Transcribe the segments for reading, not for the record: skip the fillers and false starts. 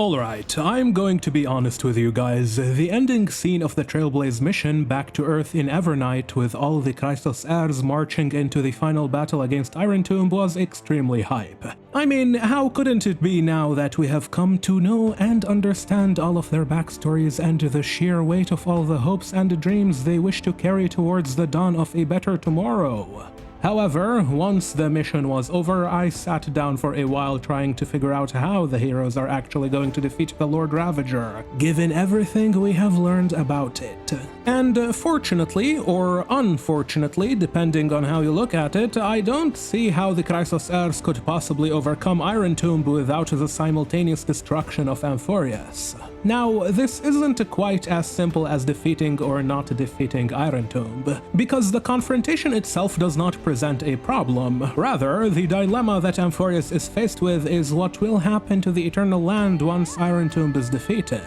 Alright, I'm going to be honest with you guys. The ending scene of the Trailblaze Mission back to Earth in Evernight with all the Chrysos Heirs marching into the final battle against Irontomb was extremely hype. I mean, how couldn't it be now that we have come to know and understand all of their backstories and the sheer weight of all the hopes and dreams they wish to carry towards the dawn of a better tomorrow? However, once the mission was over, I sat down for a while trying to figure out how the heroes are actually going to defeat the Lord Ravager, given everything we have learned about it. And fortunately, or unfortunately, depending on how you look at it, I don't see how the Chrysos Heirs could possibly overcome Irontomb without the simultaneous destruction of Amphorius. Now, this isn't quite as simple as defeating or not defeating Irontomb, because the confrontation itself does not present a problem. Rather, the dilemma that Amphorius is faced with is what will happen to the Eternal Land once Irontomb is defeated.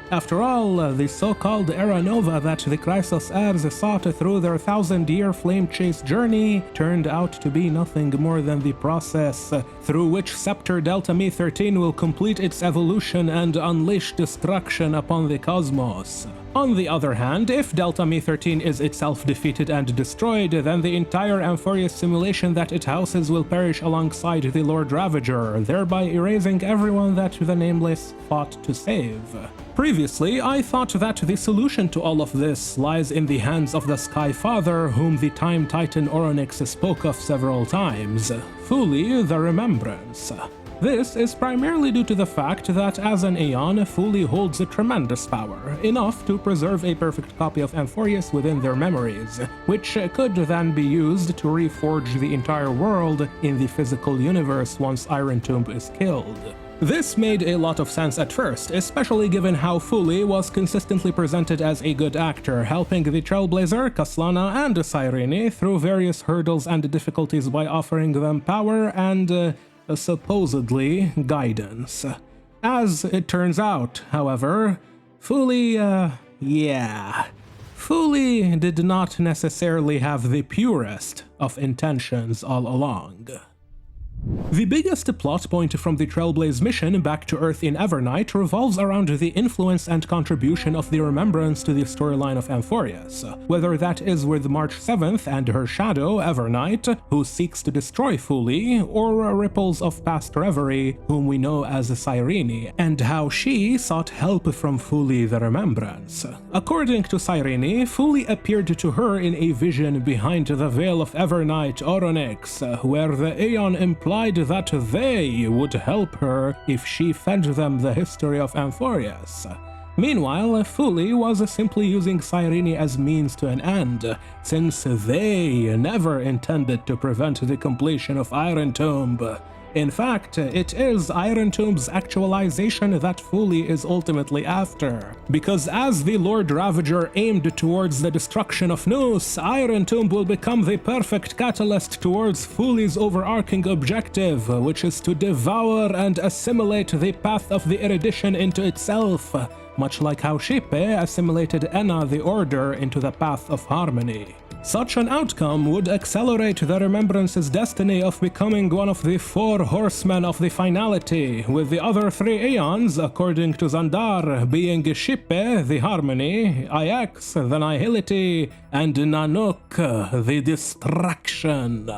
After all, the so-called Era Nova that the Chrysos Heirs sought through their 1000-year flame chase journey turned out to be nothing more than the process through which Scepter Delta Me 13 will complete its evolution and unleash destruction upon the cosmos. On the other hand, if Delta Me 13 is itself defeated and destroyed, then the entire Amphorius simulation that it houses will perish alongside the Lord Ravager, thereby erasing everyone that the Nameless fought to save. Previously, I thought that the solution to all of this lies in the hands of the Sky Father, whom the Time Titan Oronix spoke of several times, Fully the Remembrance. This is primarily due to the fact that as an Aeon, Fully holds a tremendous power, enough to preserve a perfect copy of Amphorius within their memories, which could then be used to reforge the entire world in the physical universe once Irontomb is killed. This made a lot of sense at first, especially given how Fully was consistently presented as a good actor, helping the Trailblazer, Kaslana, and Cyrene through various hurdles and difficulties by offering them power and, supposedly, guidance. As it turns out, however, Fully did not necessarily have the purest of intentions all along. The biggest plot point from the Trailblaze Mission back to Earth in Evernight revolves around the influence and contribution of the Remembrance to the storyline of Amphorius, whether that is with March 7th and her shadow, Evernight, who seeks to destroy Fully, or Repose of Past Reverie, whom we know as Cyrene, and how she sought help from Fully the Remembrance. According to Cyrene, Fully appeared to her in a vision behind the veil of Evernight Oronix, where the Aeon implied that they would help her if she fed them the history of Amphorius. Meanwhile, Fully was simply using Cyrene as means to an end, since they never intended to prevent the completion of Irontomb. In fact, it is Irontomb's actualization that Fully is ultimately after, because as the Lord Ravager aimed towards the destruction of Nous, Irontomb will become the perfect catalyst towards Fully's overarching objective, which is to devour and assimilate the path of the erudition into itself, much like how Shippe assimilated Enna the Order into the path of harmony. Such an outcome would accelerate the Remembrance's destiny of becoming one of the 4 horsemen of the finality, with the other 3 Aeons, according to Xandar, being Shippe, the Harmony, Ix, the Nihility, and Nanook, the Distraction.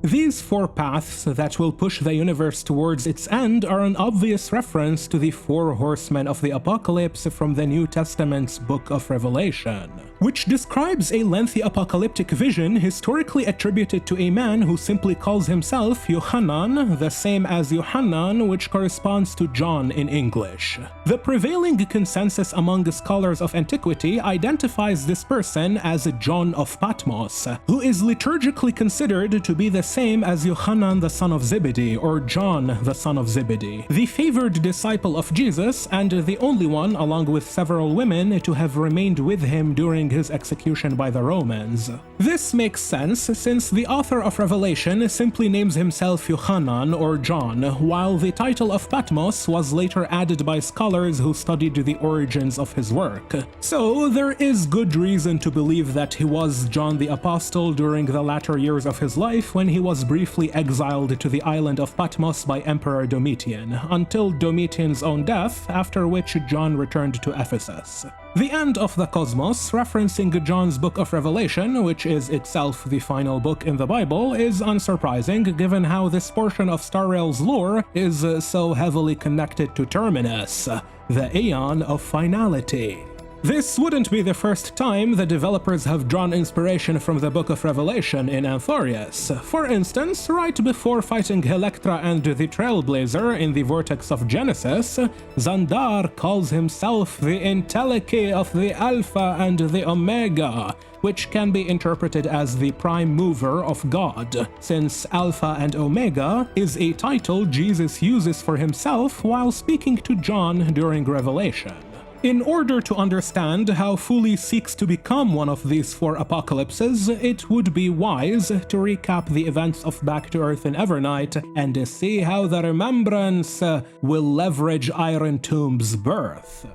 These 4 paths that will push the universe towards its end are an obvious reference to the 4 horsemen of the Apocalypse from the New Testament's Book of Revelation, which describes a lengthy apocalyptic vision historically attributed to a man who simply calls himself Yohanan, the same as Yohanan, which corresponds to John in English. The prevailing consensus among scholars of antiquity identifies this person as John of Patmos, who is liturgically considered to be the same as Yohanan the son of Zebedee, or John the son of Zebedee, the favored disciple of Jesus and the only one, along with several women, to have remained with him during following his execution by the Romans. This makes sense since the author of Revelation simply names himself Yohanan or John, while the title of Patmos was later added by scholars who studied the origins of his work. So there is good reason to believe that he was John the Apostle during the latter years of his life when he was briefly exiled to the island of Patmos by Emperor Domitian, until Domitian's own death, after which John returned to Ephesus. The end of the cosmos, referencing John's book of Revelation, which is itself the final book in the Bible, is unsurprising given how this portion of Star Rail's lore is so heavily connected to Terminus, the Aeon of Finality. This wouldn't be the first time the developers have drawn inspiration from the Book of Revelation in Anthorius. For instance, right before fighting Electra and the Trailblazer in the Vortex of Genesis, Xandar calls himself the Entelechy of the Alpha and the Omega, which can be interpreted as the prime mover of God, since Alpha and Omega is a title Jesus uses for himself while speaking to John during Revelation. In order to understand how Fuli seeks to become one of these four apocalypses, it would be wise to recap the events of Back to Earth in Evernight and see how the Remembrance will leverage Irontomb's birth.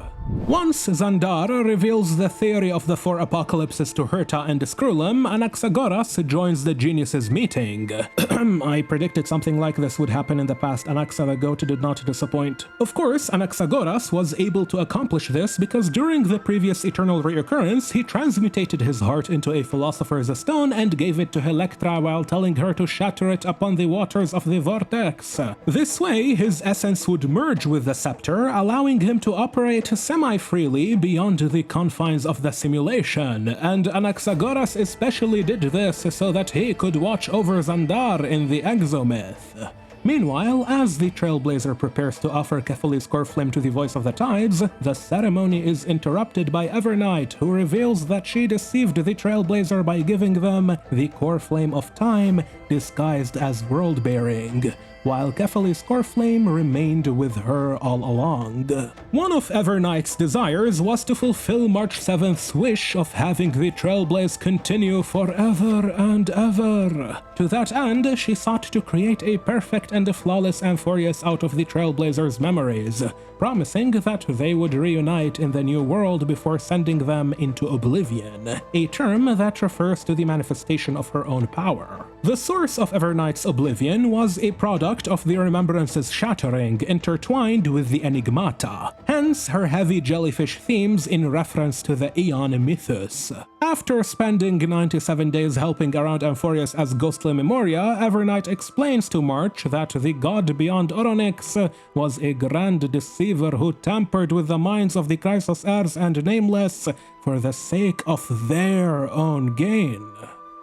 Once Xandar reveals the theory of the Four Apocalipses to Herta and Skrullum, Anaxagoras joins the geniuses meeting. I predicted something like this would happen in the past. Anaxa the goat did not disappoint. Of course, Anaxagoras was able to accomplish this because during the previous eternal reoccurrence, he transmutated his heart into a philosopher's stone and gave it to Electra while telling her to shatter it upon the waters of the vortex. This way, his essence would merge with the scepter, allowing him to operate semi-freely beyond the confines of the simulation, and Anaxagoras especially did this so that he could watch over Xandar in the exomyth. Meanwhile, as the Trailblazer prepares to offer Kephaly's core flame to the Voice of the Tides, the ceremony is interrupted by Evernight, who reveals that she deceived the Trailblazer by giving them the core flame of time disguised as world-bearing, while Kephaly's core flame remained with her all along. One of Evernight's desires was to fulfill March 7th's wish of having the Trailblaze continue forever and ever. To that end, she sought to create a perfect and flawless Anthorius out of the Trailblazer's memories, promising that they would reunite in the new world before sending them into oblivion, a term that refers to the manifestation of her own power. The source of Evernight's oblivion was a product of the Remembrance's shattering intertwined with the Enigmata, hence her heavy jellyfish themes in reference to the Aeon mythos. After spending 97 days helping around Anthorius as ghostly Memoria, Evernight explains to March that the god beyond Oronyx was a grand deceiver who tampered with the minds of the Chrysos Heirs and Nameless for the sake of their own gain.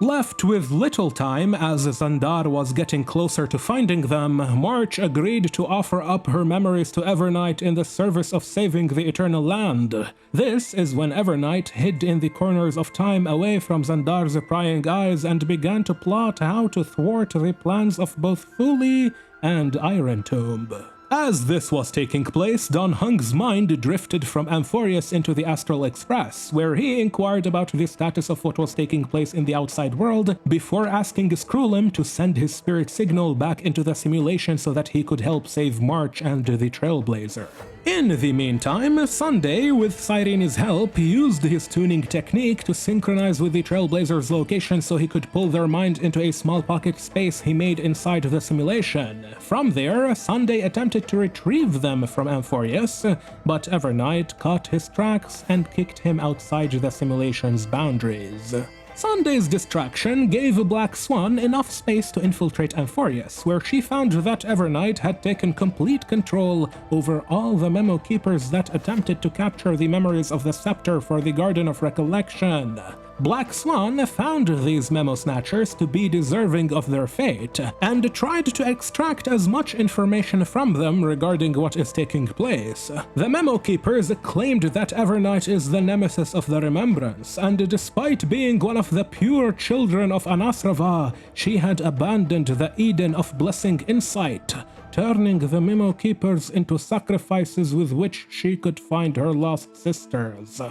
Left with little time as Xandar was getting closer to finding them, March agreed to offer up her memories to Evernight in the service of saving the Eternal Land. This is when Evernight hid in the corners of time away from Xandar's prying eyes and began to plot how to thwart the plans of both Fuli and Irontomb. As this was taking place, Don Hung's mind drifted from Anthorius into the Astral Express, where he inquired about the status of what was taking place in the outside world before asking Skrullum to send his spirit signal back into the simulation so that he could help save March and the Trailblazer. In the meantime, Sunday, with Cyrene's help, used his tuning technique to synchronize with the Trailblazer's location so he could pull their mind into a small pocket space he made inside the simulation. From there, Sunday attempted to retrieve them from Anthorius, but Evernight caught his tracks and kicked him outside the simulation's boundaries. Sunday's distraction gave Black Swan enough space to infiltrate Anthorius, where she found that Evernight had taken complete control over all the memo keepers that attempted to capture the memories of the scepter for the Garden of Recollection. Black Swan found these memo snatchers to be deserving of their fate, and tried to extract as much information from them regarding what is taking place. The memo keepers claimed that Evernight is the nemesis of the Remembrance, and despite being one of the pure children of Anasrava, she had abandoned the Eden of Blessing Insight, turning the memo keepers into sacrifices with which she could find her lost sisters.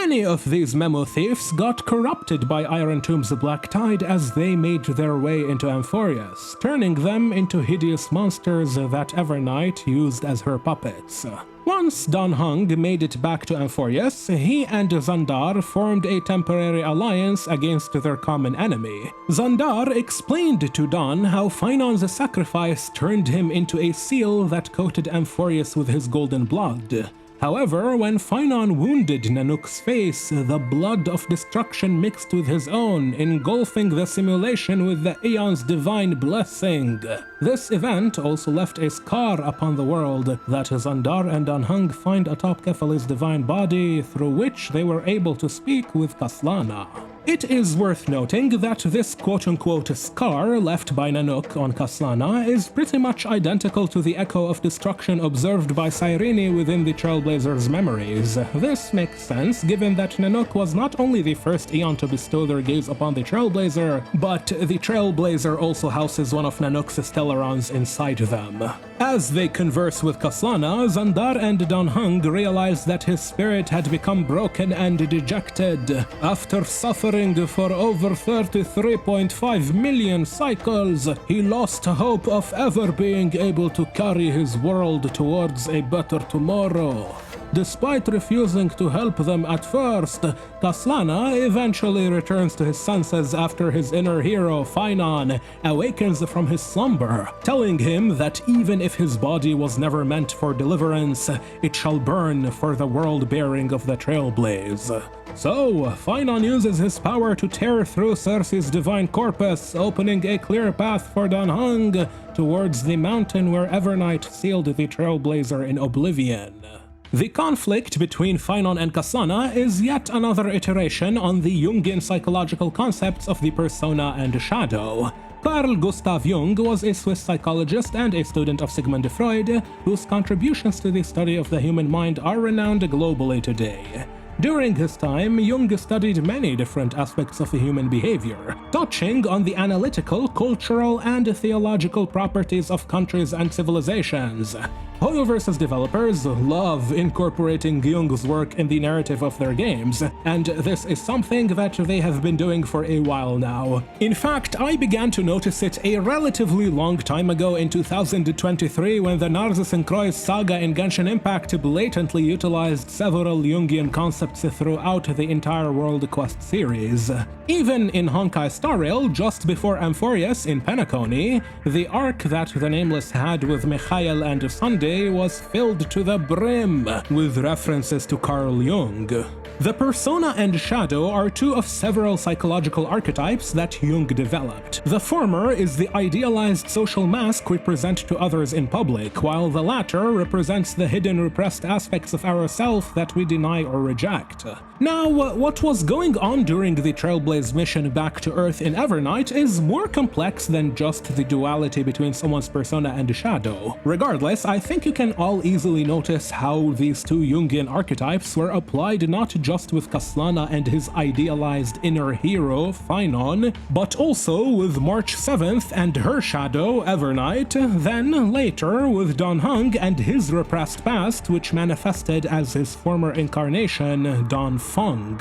Many of these memo thieves got corrupted by Irontomb's black tide as they made their way into Amphorius, turning them into hideous monsters that Evernight used as her puppets. Once Don Hung made it back to Amphorius, he and Xandar formed a temporary alliance against their common enemy. Xandar explained to Don how Finon's sacrifice turned him into a seal that coated Amphorius with his golden blood. However, when Finon wounded Nanook's face, the blood of destruction mixed with his own, engulfing the simulation with the Aeon's divine blessing. This event also left a scar upon the world that Xandar and Don Hung find atop Kefali's divine body, through which they were able to speak with Kaslana. It is worth noting that this quote-unquote scar left by Nanook on Kaslana is pretty much identical to the echo of destruction observed by Cyrene within the Trailblazers' memories. This makes sense given that Nanook was not only the first Aeon to bestow their gaze upon the Trailblazer, but the Trailblazer also houses one of Nanook's Stellarons inside them. As they converse with Kaslana, Xandar and Don Hung realize that his spirit had become broken and dejected. After suffering for over 33.5 million cycles, he lost hope of ever being able to carry his world towards a better tomorrow. Despite refusing to help them at first, Kaslana eventually returns to his senses after his inner hero, Finon, awakens from his slumber, telling him that even if his body was never meant for deliverance, it shall burn for the world-bearing of the Trailblaze. So, Finon uses his power to tear through Cersei's divine corpus, opening a clear path for Don Hung towards the mountain where Evernight sealed the Trailblazer in oblivion. The conflict between Finon and Kaslana is yet another iteration on the Jungian psychological concepts of the persona and shadow. Carl Gustav Jung was a Swiss psychologist and a student of Sigmund Freud, whose contributions to the study of the human mind are renowned globally today. During his time, Jung studied many different aspects of human behavior, touching on the analytical, cultural, and theological properties of countries and civilizations. Hoyoverse's developers love incorporating Jung's work in the narrative of their games, and this is something that they have been doing for a while now. In fact, I began to notice it a relatively long time ago in 2023 when the Narcissus Croix Saga in Genshin Impact blatantly utilized several Jungian concepts throughout the entire World Quest series. Even in Honkai Star Rail, just before Amphorius in Penacony, the arc that the Nameless had with Mikhail and Sunday was filled to the brim with references to Carl Jung. The persona and shadow are two of several psychological archetypes that Jung developed. The former is the idealized social mask we present to others in public, while the latter represents the hidden repressed aspects of ourself that we deny or reject. Now, what was going on during the Trailblaze mission back to Earth in Evernight is more complex than just the duality between someone's persona and shadow. Regardless, I think you can all easily notice how these two Jungian archetypes were applied not just with Kaslana and his idealized inner hero, Finon, but also with March 7th and her shadow, Evernight, then later with Don Hung and his repressed past, which manifested as his former incarnation, Don Fung.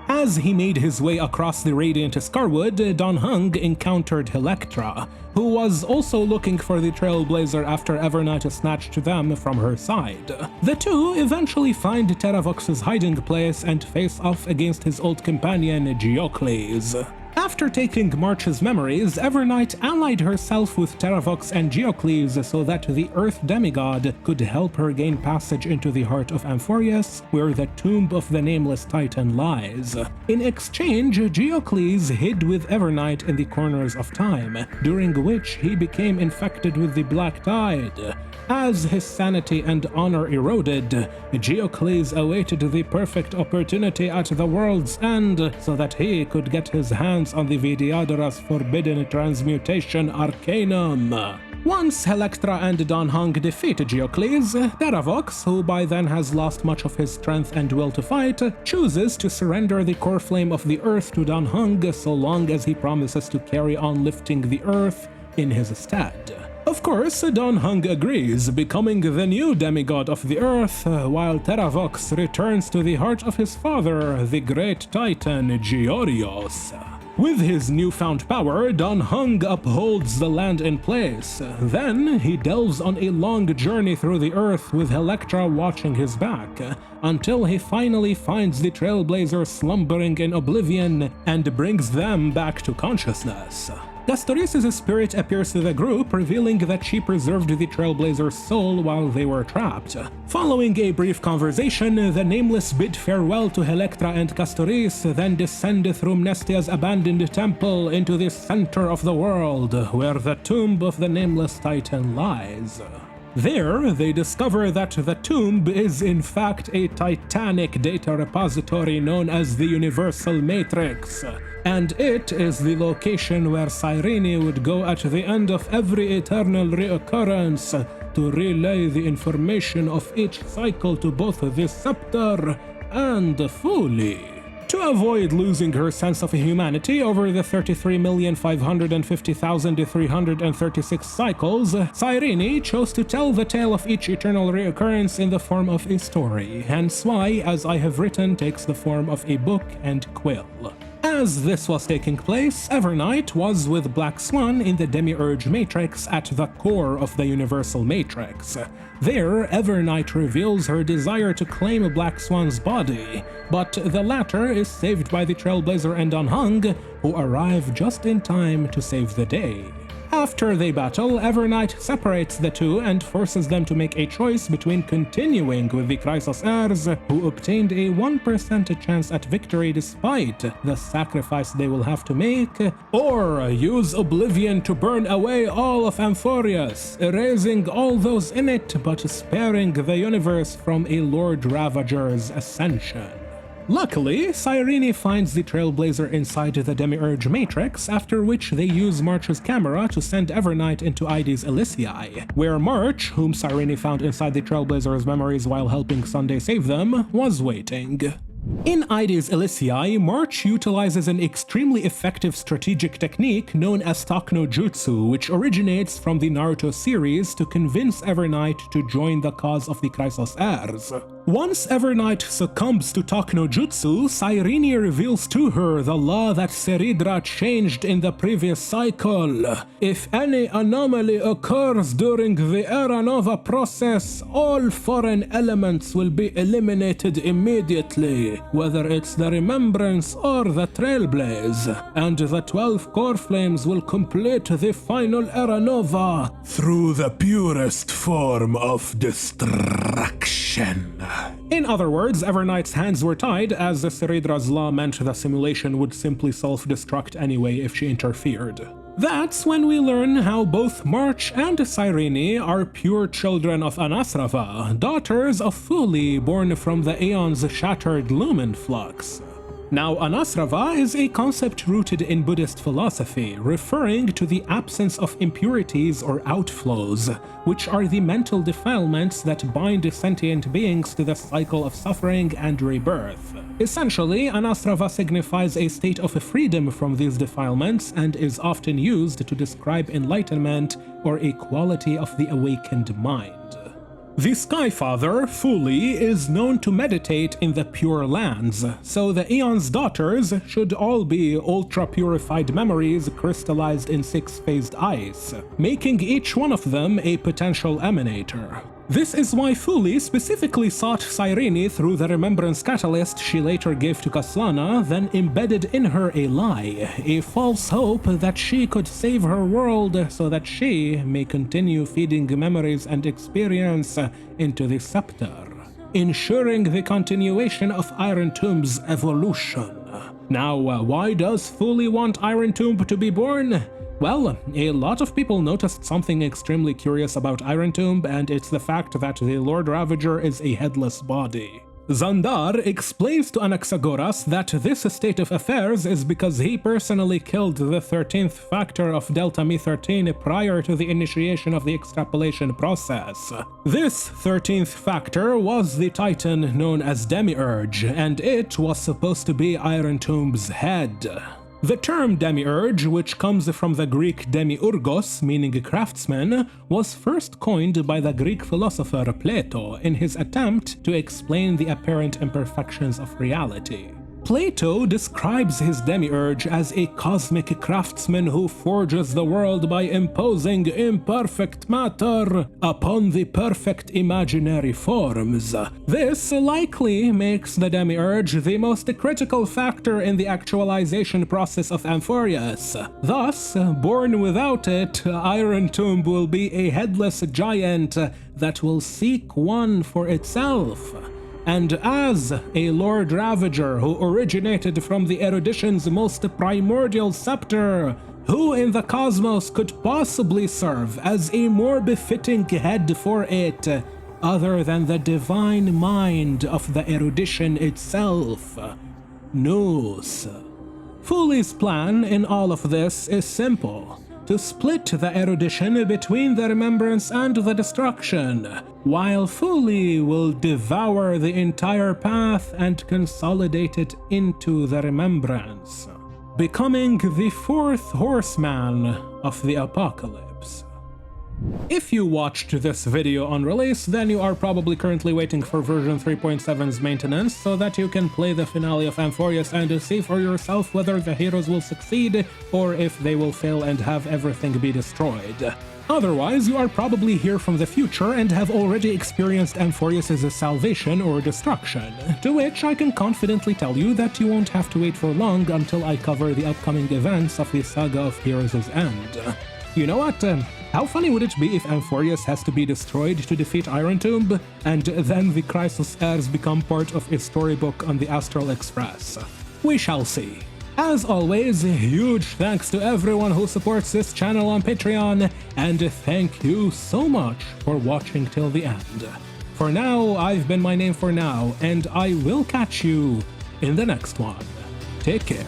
As he made his way across the radiant Scarwood, Don Hung encountered Electra, who was also looking for the Trailblazer after Evernight snatched them from her side. The two eventually find Teravox's hiding place and face off against his old companion, Geocles. After taking March's memories, Evernight allied herself with Teravox and Geocles so that the Earth demigod could help her gain passage into the heart of Amphorius, where the tomb of the Nameless Titan lies. In exchange, Geocles hid with Evernight in the corners of time, during which he became infected with the Black Tide. As his sanity and honor eroded, Geocles awaited the perfect opportunity at the world's end so that he could get his hands on the Vidyadhara's forbidden transmutation arcanum. Once Electra and Don Hung defeat Geocles, Teravox, who by then has lost much of his strength and will to fight, chooses to surrender the core flame of the earth to Don Hung so long as he promises to carry on lifting the earth in his stead. Of course, Don Hung agrees, becoming the new demigod of the earth, while Teravox returns to the heart of his father, the great titan Georios. With his newfound power, Don Hung upholds the land in place. Then, he delves on a long journey through the earth with Electra watching his back, until he finally finds the Trailblazer slumbering in oblivion and brings them back to consciousness. Castoris' spirit appears to the group, revealing that she preserved the Trailblazer's soul while they were trapped. Following a brief conversation, the Nameless bid farewell to Electra and Castoris, then descend through Mnestia's abandoned temple into the center of the world, where the tomb of the Nameless Titan lies. There, they discover that the tomb is in fact a titanic data repository known as the Universal Matrix, and it is the location where Cyrene would go at the end of every eternal reoccurrence to relay the information of each cycle to both the Scepter and Fully. To avoid losing her sense of humanity over the 33,550,336 cycles, Cyrene chose to tell the tale of each eternal reoccurrence in the form of a story, hence why, as I have written, takes the form of a book and quill. As this was taking place, Evernight was with Black Swan in the Demiurge Matrix at the core of the Universal Matrix. There, Evernight reveals her desire to claim Black Swan's body, but the latter is saved by the Trailblazer and Don Hung, who arrive just in time to save the day. After they battle, Evernight separates the two and forces them to make a choice between continuing with the Chrysos Heirs, who obtained a 1% chance at victory despite the sacrifice they will have to make, or use Oblivion to burn away all of Amphorius, erasing all those in it but sparing the universe from a Lord Ravager's ascension. Luckily, Cyrene finds the Trailblazer inside the Demiurge Matrix, after which they use March's camera to send Evernight into Ides Elysiae, where March, whom Cyrene found inside the Trailblazer's memories while helping Sunday save them, was waiting. In Ides Elysiae, March utilizes an extremely effective strategic technique known as Takno Jutsu, which originates from the Naruto series to convince Evernight to join the cause of the Chrysos Heirs. Once Evernight succumbs to Takno Jutsu, Cyrene reveals to her the law that Seridra changed in the previous cycle. If any anomaly occurs during the Era Nova process, all foreign elements will be eliminated immediately, whether it's the Remembrance or the Trailblaze, and the 12 core flames will complete the final Era Nova through the purest form of destruction. In other words, Evernight's hands were tied, as the Seridra's law meant the simulation would simply self-destruct anyway if she interfered. That's when we learn how both March and Cyrene are pure children of Anasrava, daughters of Fully born from the Aeon's shattered lumen flux. Now, Anasrava is a concept rooted in Buddhist philosophy, referring to the absence of impurities or outflows, which are the mental defilements that bind sentient beings to the cycle of suffering and rebirth. Essentially, Anasrava signifies a state of freedom from these defilements and is often used to describe enlightenment or a quality of the awakened mind. The Skyfather, Fully, is known to meditate in the Pure Lands, so the Aeon's daughters should all be ultra-purified memories crystallized in six-phased ice, making each one of them a potential emanator. This is why Fully specifically sought Cyrene through the Remembrance Catalyst she later gave to Kaslana, then embedded in her a lie, a false hope that she could save her world so that she may continue feeding memories and experience into the Scepter, ensuring the continuation of Irontomb's evolution. Now, why does Fully want Irontomb to be born? Well, a lot of people noticed something extremely curious about Irontomb, and it's the fact that the Lord Ravager is a headless body. Xandar explains to Anaxagoras that this state of affairs is because he personally killed the 13th factor of Delta Me13 prior to the initiation of the extrapolation process. This 13th factor was the titan known as Demiurge, and it was supposed to be Irontomb's head. The term demiurge, which comes from the Greek demiurgos, meaning craftsman, was first coined by the Greek philosopher Plato in his attempt to explain the apparent imperfections of reality. Plato describes his demiurge as a cosmic craftsman who forges the world by imposing imperfect matter upon the perfect imaginary forms. This likely makes the demiurge the most critical factor in the actualization process of Amphorius. Thus, born without it, Irontomb will be a headless giant that will seek one for itself. And as a Lord Ravager who originated from the erudition's most primordial scepter, who in the cosmos could possibly serve as a more befitting head for it, other than the divine mind of the erudition itself? Nous. Fuli's plan in all of this is simple: to split the erudition between the remembrance and the destruction, while Fuli will devour the entire path and consolidate it into the remembrance, becoming the fourth horseman of the apocalypse. If you watched this video on release, then you are probably currently waiting for version 3.7's maintenance so that you can play the finale of Amphorius and see for yourself whether the heroes will succeed or if they will fail and have everything be destroyed. Otherwise, you are probably here from the future and have already experienced Amphorius' salvation or destruction, to which I can confidently tell you that you won't have to wait for long until I cover the upcoming events of the Saga of Heroes' End. You know what? How funny would it be if Amphorius has to be destroyed to defeat Irontomb, and then the Chrysos Heirs become part of a storybook on the Astral Express? We shall see. As always, huge thanks to everyone who supports this channel on Patreon, and thank you so much for watching till the end. For now, I've been My Name for Now, and I will catch you in the next one. Take care.